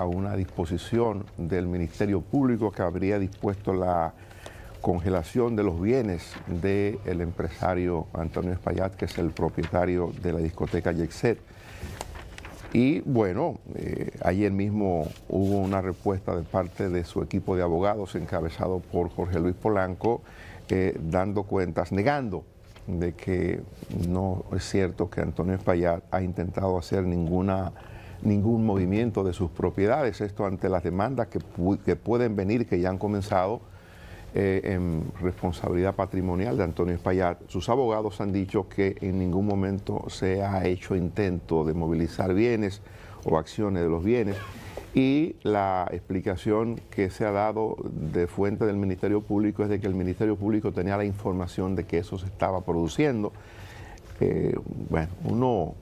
a una disposición del Ministerio Público que habría dispuesto la congelación de los bienes del empresario Antonio Espaillat, que es el propietario de la discoteca Jet Set. Y bueno, ayer mismo hubo una respuesta de parte de su equipo de abogados encabezado por Jorge Luis Polanco, dando cuentas, negando de que no es cierto que Antonio Espaillat ha intentado hacer ningún movimiento de sus propiedades, esto ante las demandas que pueden venir, que ya han comenzado en responsabilidad patrimonial de Antonio Espaillat. Sus abogados han dicho que en ningún momento se ha hecho intento de movilizar bienes o acciones de los bienes, y la explicación que se ha dado de fuente del Ministerio Público es de que el Ministerio Público tenía la información de que eso se estaba produciendo. Bueno, uno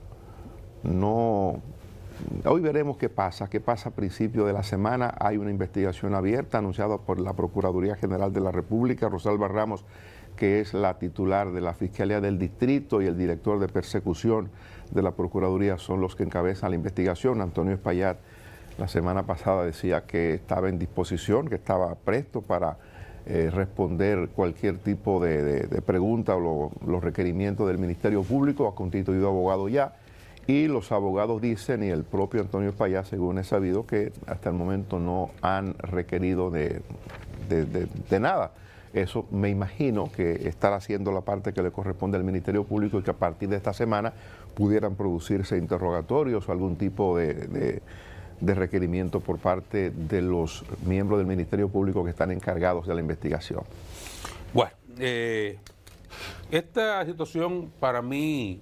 no... Hoy veremos qué pasa a principio de la semana. Hay una investigación abierta anunciada por la Procuraduría General de la República. Rosalba Ramos, que es la titular de la Fiscalía del Distrito, y el director de persecución de la Procuraduría son los que encabezan la investigación. Antonio Espaillat la semana pasada decía que estaba en disposición, que estaba presto para responder cualquier tipo de pregunta o los requerimientos del Ministerio Público. Ha constituido abogado ya. Y los abogados dicen, y el propio Antonio Espaillat, según he sabido, que hasta el momento no han requerido de nada. Eso me imagino que estará haciendo la parte que le corresponde al Ministerio Público, y que a partir de esta semana pudieran producirse interrogatorios o algún tipo de requerimiento por parte de los miembros del Ministerio Público que están encargados de la investigación. Bueno, esta situación para mí,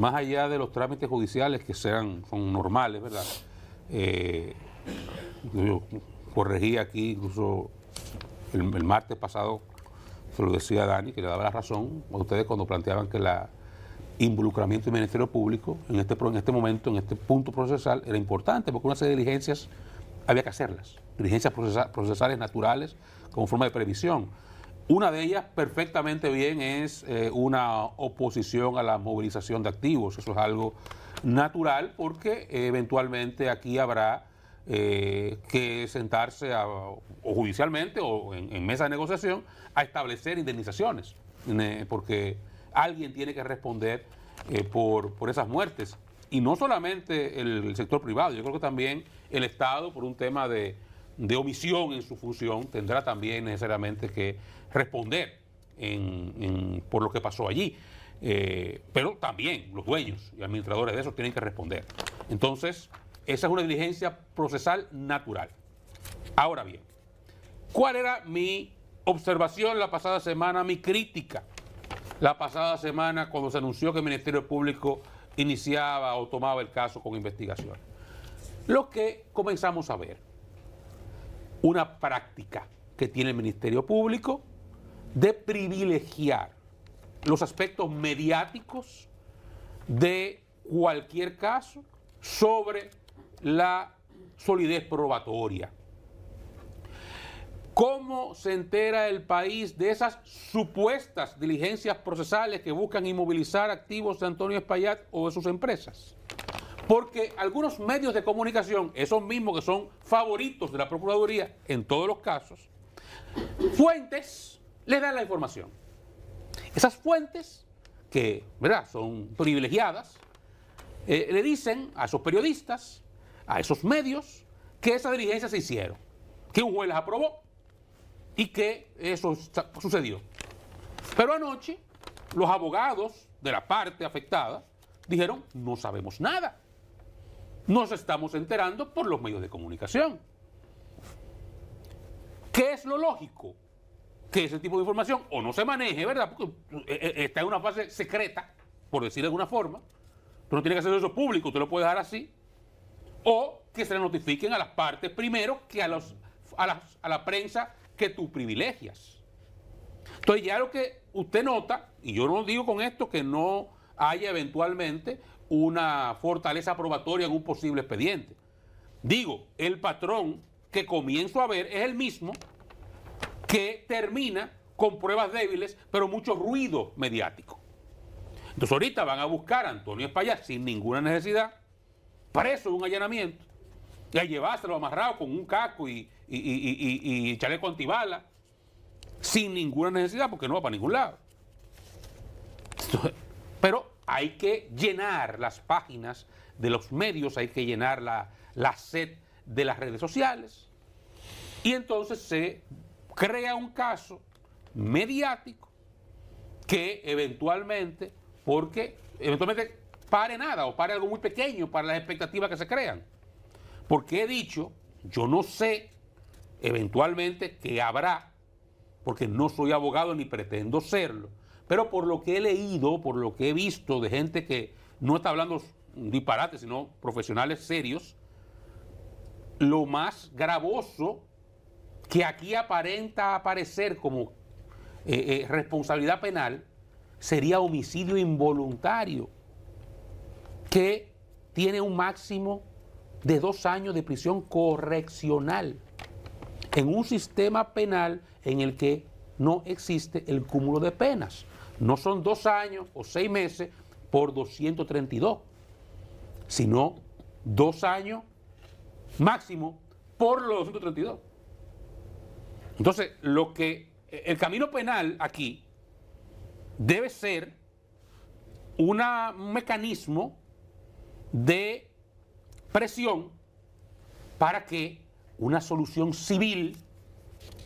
más allá de los trámites judiciales que son normales, ¿verdad? Yo corregí aquí, incluso el martes pasado, se lo decía a Dani, que le daba la razón a ustedes cuando planteaban que el involucramiento del Ministerio Público en este momento, en este punto procesal, era importante, porque una serie de diligencias había que hacerlas, diligencias procesales naturales como forma de previsión. Una de ellas, perfectamente bien, es una oposición a la movilización de activos. Eso es algo natural, porque eventualmente aquí habrá que sentarse o judicialmente o en mesa de negociación a establecer indemnizaciones, porque alguien tiene que responder por esas muertes. Y no solamente el sector privado, yo creo que también el Estado, por un tema de omisión en su función, tendrá también necesariamente que responder por lo que pasó allí. Pero también los dueños y administradores de eso tienen que responder. Entonces, esa es una diligencia procesal natural. Ahora bien, ¿cuál era mi observación la pasada semana, mi crítica la pasada semana cuando se anunció que el Ministerio Público iniciaba o tomaba el caso con investigación? Lo que comenzamos a ver, una práctica que tiene el Ministerio Público de privilegiar los aspectos mediáticos de cualquier caso sobre la solidez probatoria. ¿Cómo se entera el país de esas supuestas diligencias procesales que buscan inmovilizar activos de Antonio Espaillat o de sus empresas? Porque algunos medios de comunicación, esos mismos que son favoritos de la Procuraduría en todos los casos, fuentes les dan la información. Esas fuentes, que ¿verdad?, son privilegiadas, le dicen a esos periodistas, a esos medios, que esas diligencias se hicieron, que un juez las aprobó y que eso sucedió. Pero anoche, los abogados de la parte afectada dijeron: no sabemos nada. Nos estamos enterando por los medios de comunicación. ¿Qué es lo lógico? Que ese tipo de información o no se maneje, ¿verdad? Porque está en una fase secreta, por decir de alguna forma, pero no tiene que hacer eso público, usted lo puede dejar así, o que se le notifiquen a las partes primero que a la prensa que tú privilegias. Entonces ya lo que usted nota, y yo no digo con esto que no haya eventualmente una fortaleza probatoria en un posible expediente. Digo, el patrón que comienzo a ver es el mismo que termina con pruebas débiles, pero mucho ruido mediático. Entonces ahorita van a buscar a Antonio Espaillat sin ninguna necesidad, preso de un allanamiento, y a llevárselo amarrado con un casco y chaleco antibala, sin ninguna necesidad, porque no va para ningún lado. Entonces, pero hay que llenar las páginas de los medios, hay que llenar la sed de las redes sociales, y entonces se crea un caso mediático que eventualmente pare nada o pare algo muy pequeño para las expectativas que se crean. Porque he dicho, yo no sé eventualmente qué habrá, porque no soy abogado ni pretendo serlo, pero por lo que he leído, por lo que he visto de gente que no está hablando disparates, sino profesionales serios, lo más gravoso que aquí aparenta aparecer como responsabilidad penal sería homicidio involuntario, que tiene un máximo de 2 años de prisión correccional en un sistema penal en el que no existe el cúmulo de penas. No son 2 años o 6 meses por 232, sino 2 años máximo por los 232. Entonces, el camino penal aquí debe ser un mecanismo de presión para que una solución civil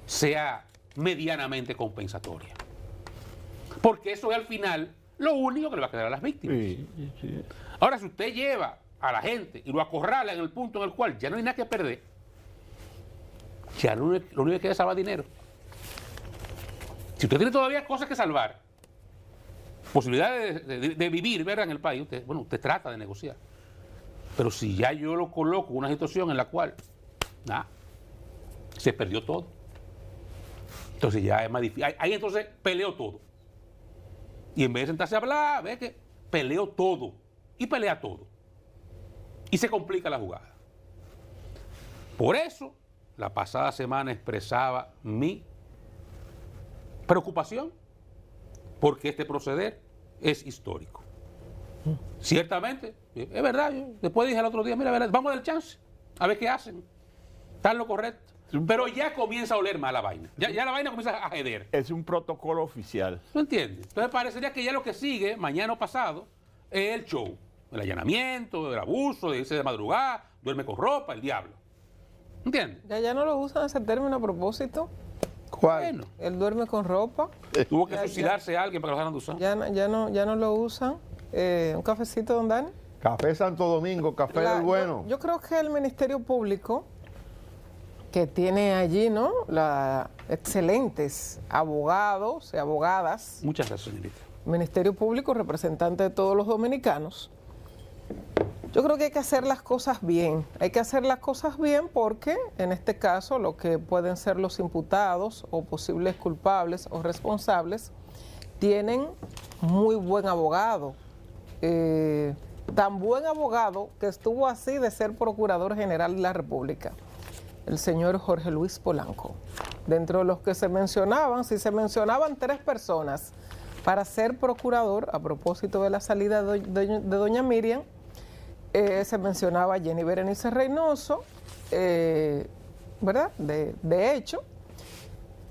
sea medianamente compensatoria. Porque eso es al final lo único que le va a quedar a las víctimas. Sí. Ahora, si usted lleva a la gente y lo acorrala en el punto en el cual ya no hay nada que perder, ya lo único que queda es salvar dinero. Si usted tiene todavía cosas que salvar, posibilidades de vivir, ¿verdad?, en el país, usted trata de negociar. Pero si ya yo lo coloco en una situación en la cual, se perdió todo. Entonces ya es más difícil. Ahí entonces peleo todo. Y en vez de sentarse a hablar, ve que peleo todo. Y pelea todo. Y se complica la jugada. Por eso, la pasada semana expresaba mi preocupación, porque este proceder es histórico. Ciertamente, es verdad, yo después dije el otro día, mira, vamos a dar chance, a ver qué hacen. Está en lo correcto. Pero ya comienza a oler mal la vaina. Ya la vaina comienza a jeder. Es un protocolo oficial. ¿No entiendes? Entonces parecería que ya lo que sigue, mañana o pasado, es el show. El allanamiento, el abuso, de irse de madrugada, duerme con ropa, el diablo. ¿Entiendes? Ya no lo usan ese término a propósito. ¿Cuál? Bueno, Él duerme con ropa. tuvo que suicidarse alguien para que lo dejaran de usar. Ya no lo usan. Un cafecito, don Dani. Café Santo Domingo, café del bueno. Yo creo que el Ministerio Público, que tiene allí, ¿no?, excelentes abogados y abogadas. Muchas gracias, señorita. Ministerio Público, representante de todos los dominicanos. Yo creo que hay que hacer las cosas bien. Hay que hacer las cosas bien porque, en este caso, lo que pueden ser los imputados o posibles culpables o responsables tienen muy buen abogado. Tan buen abogado que estuvo así de ser Procurador General de la República, el señor Jorge Luis Polanco. Dentro de los que se mencionaban, si se mencionaban 3 personas para ser procurador, a propósito de la salida de doña Miriam, se mencionaba a Jenny Berenice Reynoso, ¿verdad?, de hecho,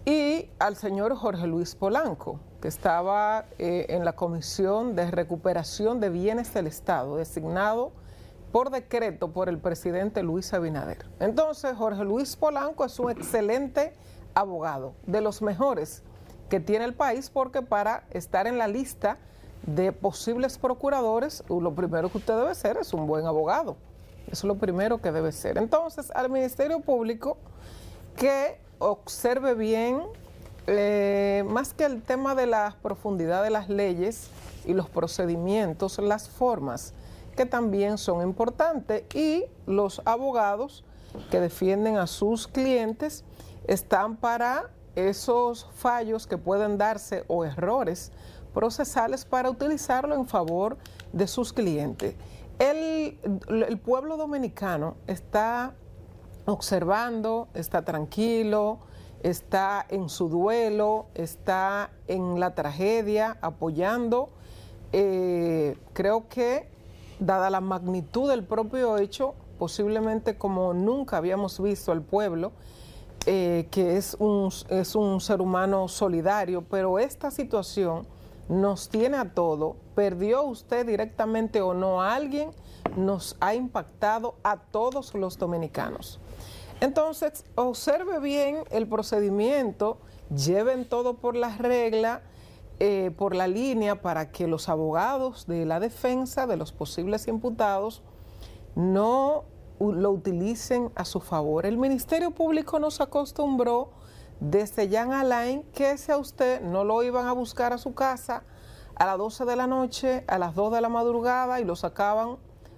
y al señor Jorge Luis Polanco, que estaba en la Comisión de Recuperación de Bienes del Estado, designado por decreto por el presidente Luis Abinader. Entonces, Jorge Luis Polanco es un excelente abogado, de los mejores que tiene el país, porque para estar en la lista de posibles procuradores, lo primero que usted debe ser es un buen abogado. Eso es lo primero que debe ser. Entonces, al Ministerio Público, que observe bien, más que el tema de la profundidad de las leyes y los procedimientos, las formas, que también son importantes, y los abogados que defienden a sus clientes están para esos fallos que pueden darse o errores procesales para utilizarlo en favor de sus clientes. El pueblo dominicano está observando, está tranquilo, está en su duelo, está en la tragedia, apoyando. Creo que, dada la magnitud del propio hecho, posiblemente como nunca habíamos visto al pueblo, que es un ser humano solidario, pero esta situación nos tiene a todo. ¿Perdió usted directamente o no a alguien? Nos ha impactado a todos los dominicanos. Entonces, observe bien el procedimiento, lleven todo por la regla, por la línea, para que los abogados de la defensa de los posibles imputados no lo utilicen a su favor. El Ministerio Público nos acostumbró desde Jean Alain que si a usted no lo iban a buscar a su casa a las 12 de la noche, a las 2 de la madrugada y lo sacaban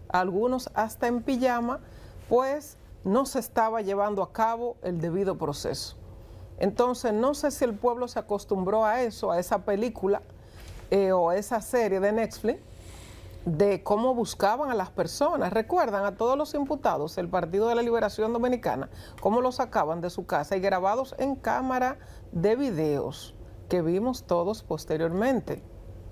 algunos hasta en pijama, pues no se estaba llevando a cabo el debido proceso. Entonces, no sé si el pueblo se acostumbró a eso, a esa película o a esa serie de Netflix, de cómo buscaban a las personas. Recuerdan a todos los imputados, el Partido de la Liberación Dominicana, cómo los sacaban de su casa y grabados en cámara de videos que vimos todos posteriormente.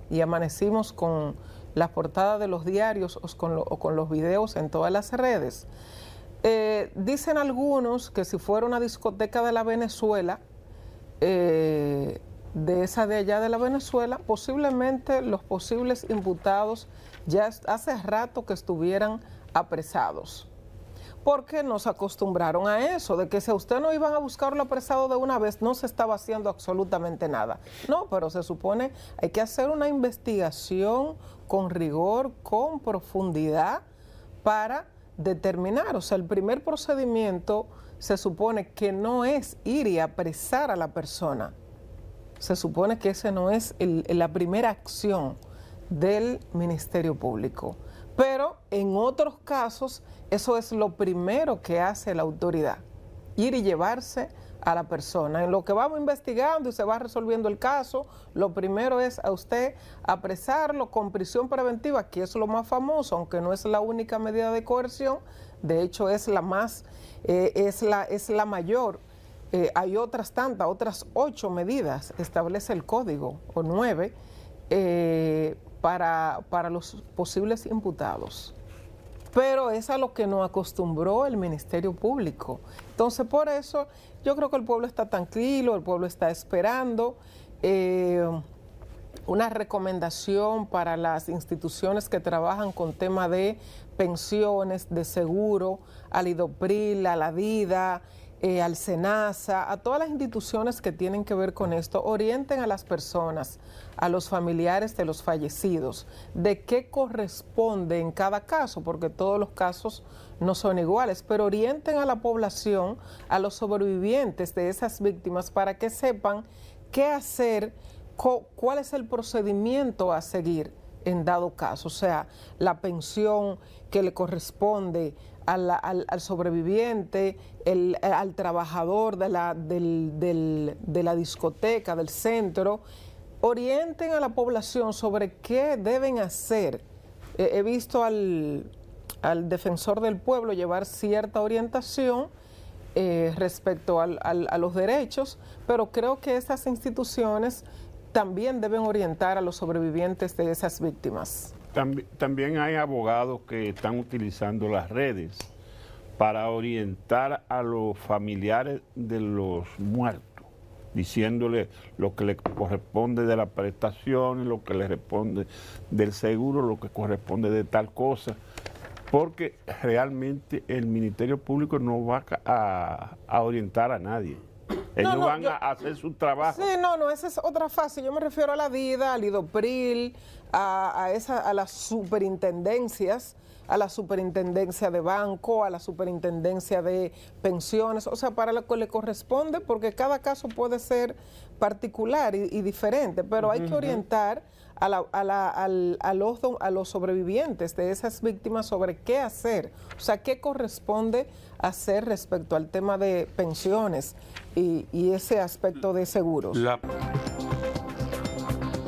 Y amanecimos con las portadas de los diarios o con los videos en todas las redes. Dicen algunos que si fuera una discoteca de la Venezuela, de esa de allá de la Venezuela, posiblemente los posibles imputados ya hace rato que estuvieran apresados. Porque nos acostumbraron a eso, de que si a usted no iban a buscarlo apresado de una vez, no se estaba haciendo absolutamente nada. No, pero se supone hay que hacer una investigación con rigor, con profundidad, para determinar. O sea, el primer procedimiento se supone que no es ir y apresar a la persona. Se supone que esa no es la primera acción del Ministerio Público. Pero en otros casos, eso es lo primero que hace la autoridad, ir y llevarse a la persona. En lo que vamos investigando y se va resolviendo el caso, lo primero es a usted apresarlo con prisión preventiva, que es lo más famoso, aunque no es la única medida de coerción, de hecho es la más, es la mayor. Hay otras tantas, otras 8 medidas, establece el código, o 9, para los posibles imputados. Pero es a lo que nos acostumbró el Ministerio Público. Entonces, por eso yo creo que el pueblo está tranquilo, el pueblo está esperando una recomendación para las instituciones que trabajan con tema de pensiones, de seguro, al IDOPRIL, a la DIDA, al SENASA, a todas las instituciones que tienen que ver con esto, orienten a las personas, a los familiares de los fallecidos, de qué corresponde en cada caso, porque todos los casos no son iguales, pero orienten a la población, a los sobrevivientes de esas víctimas, para que sepan qué hacer, cuál es el procedimiento a seguir en dado caso, o sea, la pensión que le corresponde al sobreviviente, al trabajador de la discoteca, del centro. Orienten a la población sobre qué deben hacer. He visto al defensor del pueblo llevar cierta orientación respecto a los derechos, pero creo que esas instituciones también deben orientar a los sobrevivientes de esas víctimas. También hay abogados que están utilizando las redes para orientar a los familiares de los muertos, diciéndole lo que le corresponde de la prestación, lo que le responde del seguro, lo que corresponde de tal cosa, porque realmente el Ministerio Público no va a orientar a nadie. Ellos van a hacer su trabajo. Sí, no, esa es otra fase. Yo me refiero a la DIDA, al IDOPRIL, a las superintendencias, a la superintendencia de banco, a la superintendencia de pensiones, o sea, para lo que le corresponde, porque cada caso puede ser particular y diferente, pero hay que orientar a los sobrevivientes de esas víctimas sobre qué hacer, o sea, qué corresponde hacer respecto al tema de pensiones y ese aspecto de seguros.